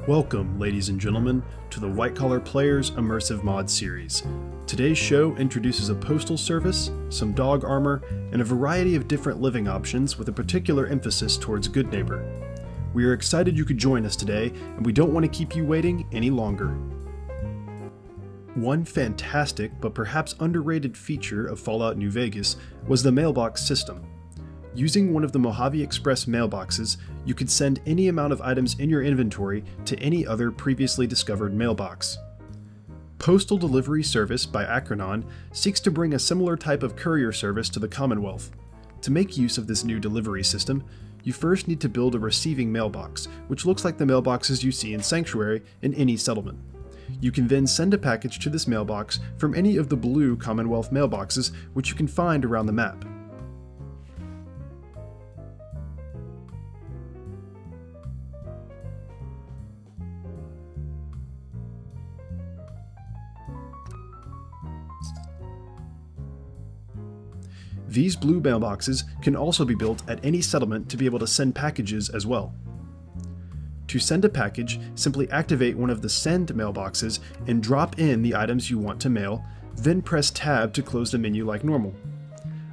Welcome, ladies and gentlemen, to the White Collar Players Immersive Mod series. Today's show introduces a postal service, some dog armor, and a variety of different living options with a particular emphasis towards Goodneighbor. We are excited you could join us today, and we don't want to keep you waiting any longer. One fantastic but perhaps underrated feature of Fallout New Vegas was the mailbox system. Using one of the Mojave Express mailboxes, you could send any amount of items in your inventory to any other previously discovered mailbox. Postal Delivery Service by Akarnan seeks to bring a similar type of courier service to the Commonwealth. To make use of this new delivery system, you first need to build a receiving mailbox, which looks like the mailboxes you see in Sanctuary in any settlement. You can then send a package to this mailbox from any of the blue Commonwealth mailboxes which you can find around the map. These blue mailboxes can also be built at any settlement to be able to send packages as well. To send a package, simply activate one of the send mailboxes and drop in the items you want to mail, then press tab to close the menu like normal.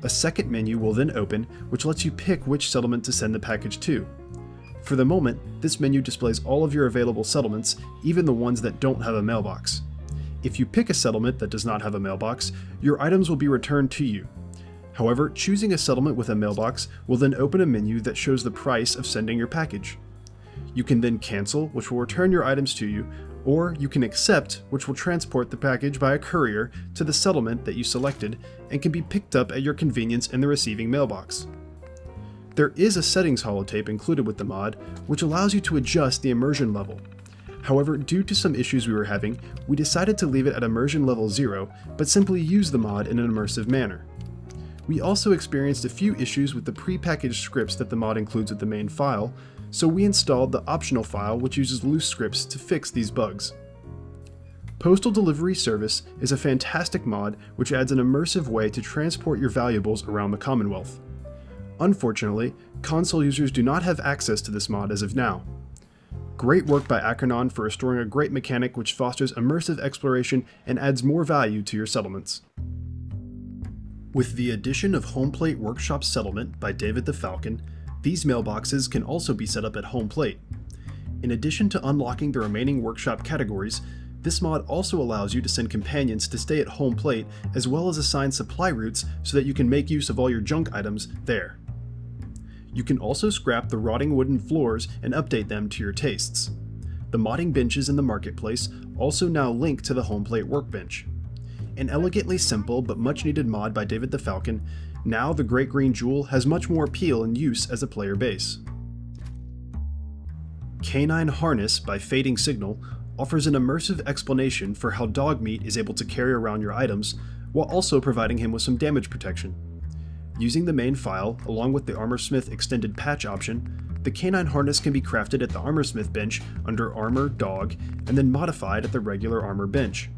A second menu will then open, which lets you pick which settlement to send the package to. For the moment, this menu displays all of your available settlements, even the ones that don't have a mailbox. If you pick a settlement that does not have a mailbox, your items will be returned to you. However, choosing a settlement with a mailbox will then open a menu that shows the price of sending your package. You can then cancel, which will return your items to you, or you can accept, which will transport the package by a courier to the settlement that you selected and can be picked up at your convenience in the receiving mailbox. There is a settings holotape included with the mod, which allows you to adjust the immersion level. However, due to some issues we were having, we decided to leave it at immersion level 0, but simply use the mod in an immersive manner. We also experienced a few issues with the pre-packaged scripts that the mod includes with the main file, so we installed the optional file which uses loose scripts to fix these bugs. Postal Delivery Service is a fantastic mod which adds an immersive way to transport your valuables around the Commonwealth. Unfortunately, console users do not have access to this mod as of now. Great work by Akarnan for restoring a great mechanic which fosters immersive exploration and adds more value to your settlements. With the addition of Homeplate Workshop Settlement by DavidTheFalcon, these mailboxes can also be set up at Homeplate. In addition to unlocking the remaining workshop categories, this mod also allows you to send companions to stay at Homeplate as well as assign supply routes so that you can make use of all your junk items there. You can also scrap the rotting wooden floors and update them to your tastes. The modding benches in the marketplace also now link to the Homeplate workbench. An elegantly simple but much needed mod by DavidTheFalcon, now the Great Green Jewel has much more appeal and use as a player base. Canine Harness by Fading-Signal offers an immersive explanation for how Dogmeat is able to carry around your items, while also providing him with some damage protection. Using the main file, along with the Armorsmith extended patch option, the canine harness can be crafted at the Armorsmith bench under Armor Dog, and then modified at the regular Armor bench.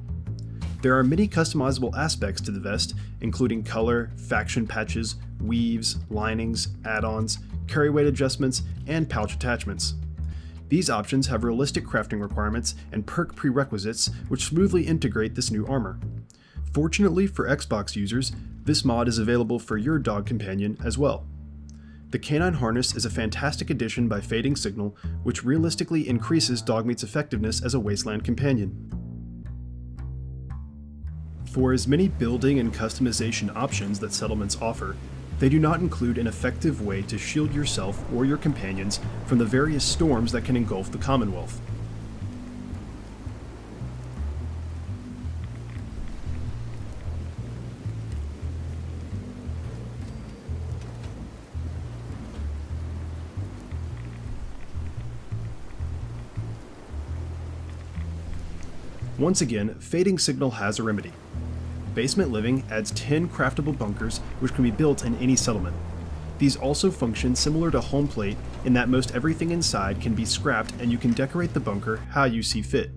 There are many customizable aspects to the vest, including color, faction patches, weaves, linings, add-ons, carry weight adjustments, and pouch attachments. These options have realistic crafting requirements and perk prerequisites which smoothly integrate this new armor. Fortunately for Xbox users, this mod is available for your dog companion as well. The canine harness is a fantastic addition by Fading-Signal, which realistically increases Dogmeat's effectiveness as a wasteland companion. For as many building and customization options that settlements offer, they do not include an effective way to shield yourself or your companions from the various storms that can engulf the Commonwealth. Once again, Fading-Signal has a remedy. Basement Living adds 10 craftable bunkers which can be built in any settlement. These also function similar to Homeplate in that most everything inside can be scrapped and you can decorate the bunker how you see fit.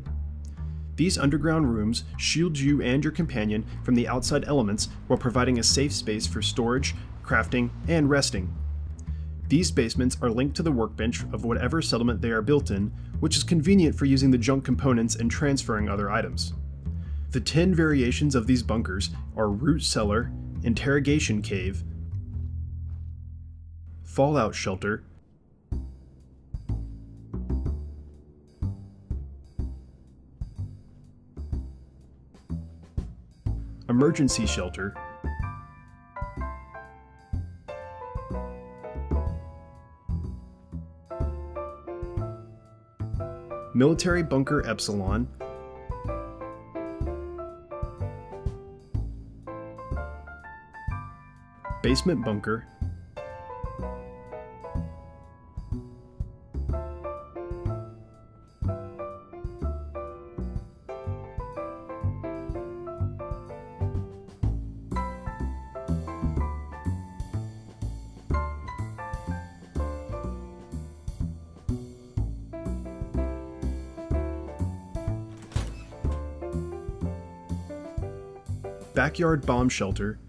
These underground rooms shield you and your companion from the outside elements while providing a safe space for storage, crafting, and resting. These basements are linked to the workbench of whatever settlement they are built in, which is convenient for using the junk components and transferring other items. The 10 variations of these bunkers are Root Cellar, Interrogation Cave, Fallout Shelter, Emergency Shelter, Military Bunker Epsilon, Basement Bunker, Backyard Bomb Shelter,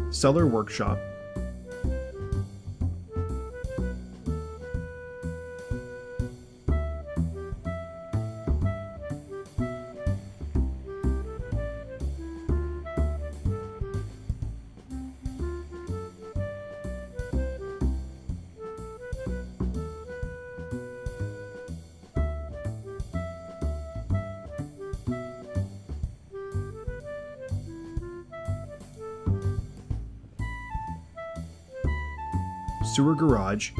Cellar Workshop, Sewer Garage,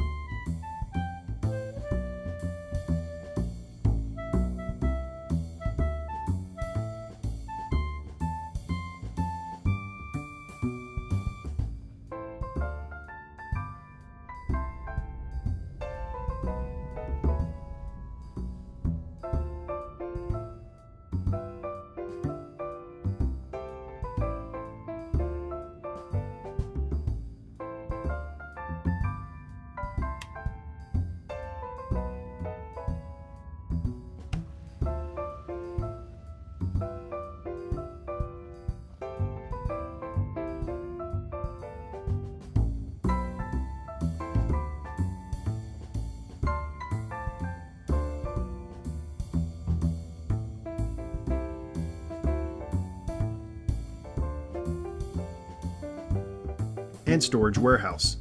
and Storage Warehouse.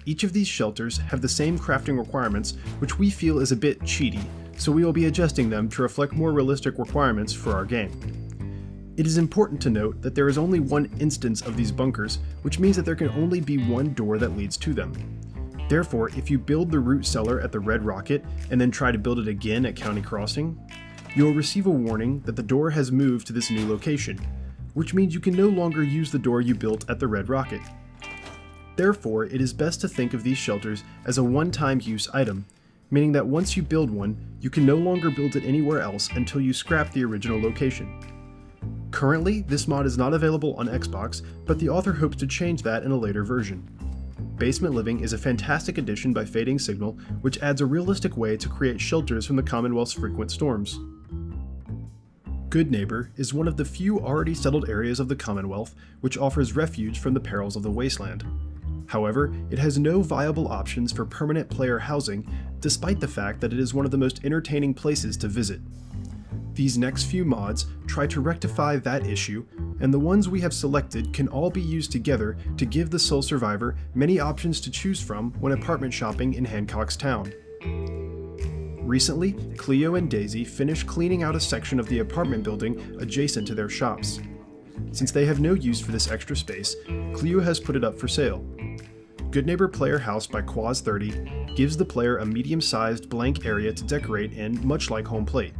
Each of these shelters have the same crafting requirements, which we feel is a bit cheaty, so we will be adjusting them to reflect more realistic requirements for our game. It is important to note that there is only one instance of these bunkers, which means that there can only be one door that leads to them. Therefore, if you build the root cellar at the Red Rocket and then try to build it again at County Crossing, you will receive a warning that the door has moved to this new location, which means you can no longer use the door you built at the Red Rocket. Therefore, it is best to think of these shelters as a one-time use item, meaning that once you build one, you can no longer build it anywhere else until you scrap the original location. Currently, this mod is not available on Xbox, but the author hopes to change that in a later version. Basement Living is a fantastic addition by Fading Signal, which adds a realistic way to create shelters from the Commonwealth's frequent storms. Goodneighbor is one of the few already settled areas of the Commonwealth which offers refuge from the perils of the wasteland. However, it has no viable options for permanent player housing, despite the fact that it is one of the most entertaining places to visit. These next few mods try to rectify that issue, and the ones we have selected can all be used together to give the sole survivor many options to choose from when apartment shopping in Hancock's town. Recently, Cleo and Daisy finished cleaning out a section of the apartment building adjacent to their shops. Since they have no use for this extra space, Clio has put it up for sale. Goodneighbor Player House by Quaz30 gives the player a medium-sized blank area to decorate in, much like Homeplate.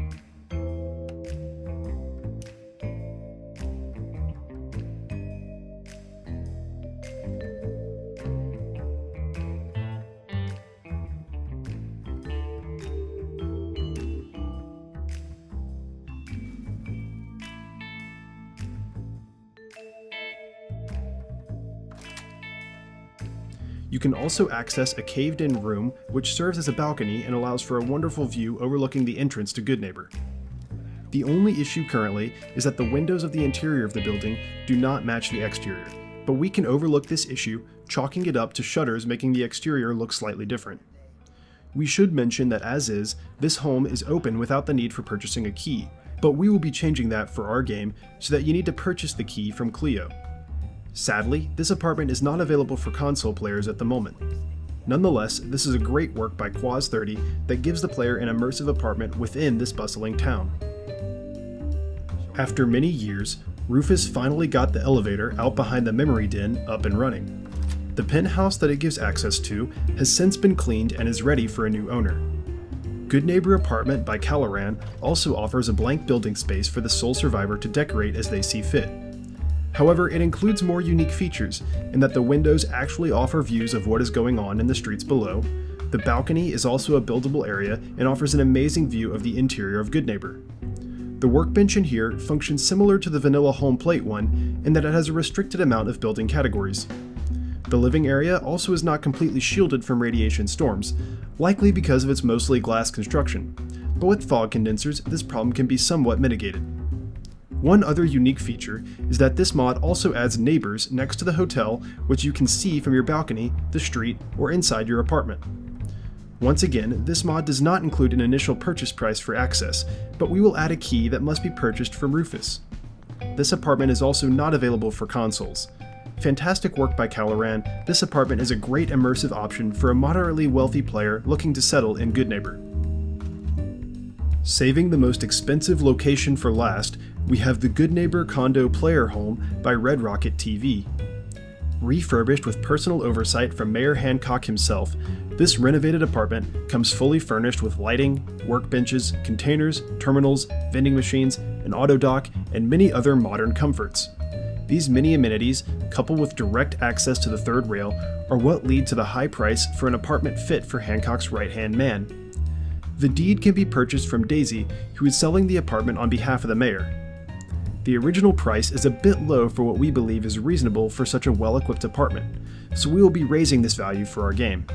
You can also access a caved-in room which serves as a balcony and allows for a wonderful view overlooking the entrance to Goodneighbor. The only issue currently is that the windows of the interior of the building do not match the exterior, but we can overlook this issue, chalking it up to shutters making the exterior look slightly different. We should mention that as is, this home is open without the need for purchasing a key, but we will be changing that for our game so that you need to purchase the key from Clio. Sadly, this apartment is not available for console players at the moment. Nonetheless, this is a great work by Quaz30 that gives the player an immersive apartment within this bustling town. After many years, Rufus finally got the elevator out behind the memory den up and running. The penthouse that it gives access to has since been cleaned and is ready for a new owner. Goodneighbor Apartment-Calarand also offers a blank building space for the sole survivor to decorate as they see fit. However, it includes more unique features in that the windows actually offer views of what is going on in the streets below. The balcony is also a buildable area and offers an amazing view of the interior of Goodneighbor. The workbench in here functions similar to the vanilla Homeplate one in that it has a restricted amount of building categories. The living area also is not completely shielded from radiation storms, likely because of its mostly glass construction, but with fog condensers this problem can be somewhat mitigated. One other unique feature is that this mod also adds neighbors next to the hotel which you can see from your balcony, the street, or inside your apartment. Once again, this mod does not include an initial purchase price for access, but we will add a key that must be purchased from Rufus. This apartment is also not available for consoles. Fantastic work by Calarand, this apartment is a great immersive option for a moderately wealthy player looking to settle in Goodneighbor. Saving the most expensive location for last, we have the Goodneighbor Condo Player Home by RedRocketTV. Refurbished with personal oversight from Mayor Hancock himself, this renovated apartment comes fully furnished with lighting, workbenches, containers, terminals, vending machines, an auto dock, and many other modern comforts. These many amenities, coupled with direct access to the third rail, are what lead to the high price for an apartment fit for Hancock's right-hand man. The deed can be purchased from Daisy, who is selling the apartment on behalf of the mayor. The original price is a bit low for what we believe is reasonable for such a well-equipped apartment, so we will be raising this value for our game.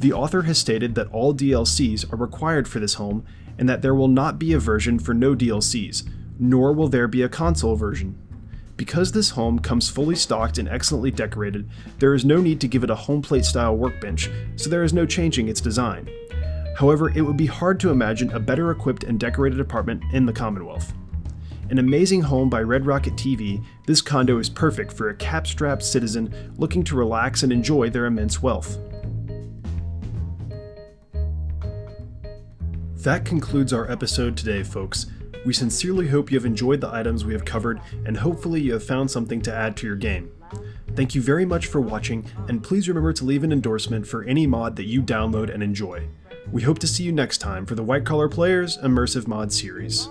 The author has stated that all DLCs are required for this home and that there will not be a version for no DLCs, nor will there be a console version. Because this home comes fully stocked and excellently decorated, there is no need to give it a Homeplate style workbench, so there is no changing its design. However, it would be hard to imagine a better equipped and decorated apartment in the Commonwealth. An amazing home by RedRocketTV, this condo is perfect for a cap-strapped citizen looking to relax and enjoy their immense wealth. That concludes our episode today, folks. We sincerely hope you have enjoyed the items we have covered, and hopefully you have found something to add to your game. Thank you very much for watching, and please remember to leave an endorsement for any mod that you download and enjoy. We hope to see you next time for the White Collar Players Immersive Mod series.